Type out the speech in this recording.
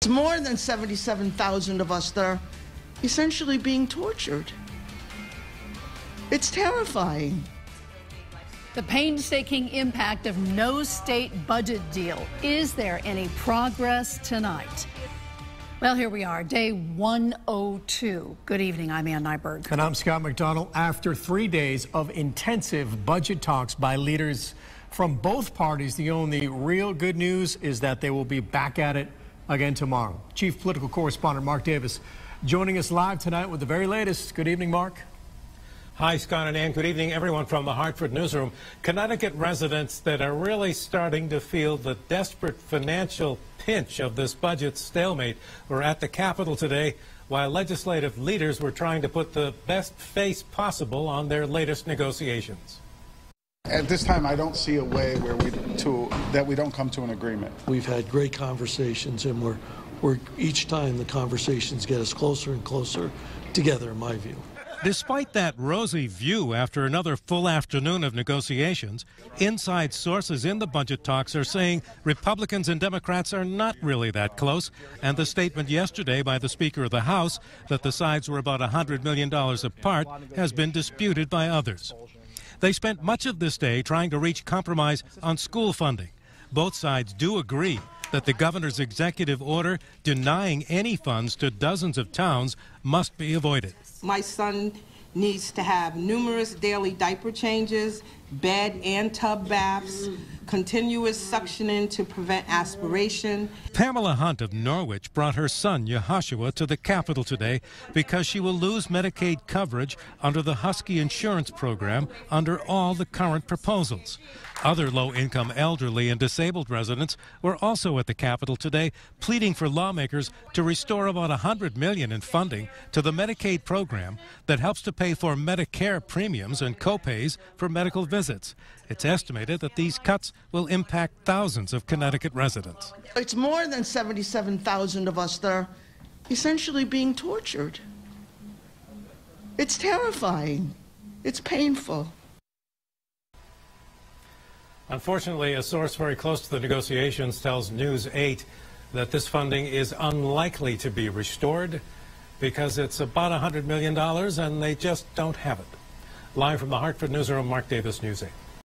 It's more than 77,000 of us that are essentially being tortured. It's terrifying. The painstaking impact of no state budget deal. Is there any progress tonight? Well, here we are, day 102. Good evening, I'm Ann Nyberg. And I'm Scott McDonald. After 3 days of intensive budget talks by leaders from both parties, the only real good news is that they will be back at it again tomorrow. Chief Political Correspondent Mark Davis joining us live tonight with the very latest. Good evening, Mark. Hi, Scott and Ann. Good evening, everyone from the Hartford newsroom. Connecticut residents that are really starting to feel the desperate financial pinch of this budget stalemate were at the Capitol today while legislative leaders were trying to put the best face possible on their latest negotiations. At this time, I don't see a way where we don't come to an agreement. We've had great conversations, and we're each time the conversations get us closer and closer together, in my view. Despite that rosy view after another full afternoon of negotiations, inside sources in the budget talks are saying Republicans and Democrats are not really that close, and the statement yesterday by the Speaker of the House that the sides were about $100 million apart has been disputed by others. They spent much of this day trying to reach compromise on school funding. Both sides do agree that the governor's executive order denying any funds to dozens of towns must be avoided. My son needs to have numerous daily diaper changes, bed and tub baths, continuous suctioning to prevent aspiration. Pamela Hunt of Norwich brought her son, Yehoshua, to the Capitol today because she will lose Medicaid coverage under the Husky insurance program under all the current proposals. Other low-income elderly and disabled residents were also at the Capitol today, pleading for lawmakers to restore about $100 million in funding to the Medicaid program that helps to pay for Medicare premiums and copays for medical visits. It's estimated that these cuts will impact thousands of Connecticut residents. It's more than 77,000 of us that are essentially being tortured. It's terrifying. It's painful. Unfortunately, a source very close to the negotiations tells News 8 that this funding is unlikely to be restored because it's about $100 million and they just don't have it. Live from the Hartford newsroom, Mark Davis, News 8.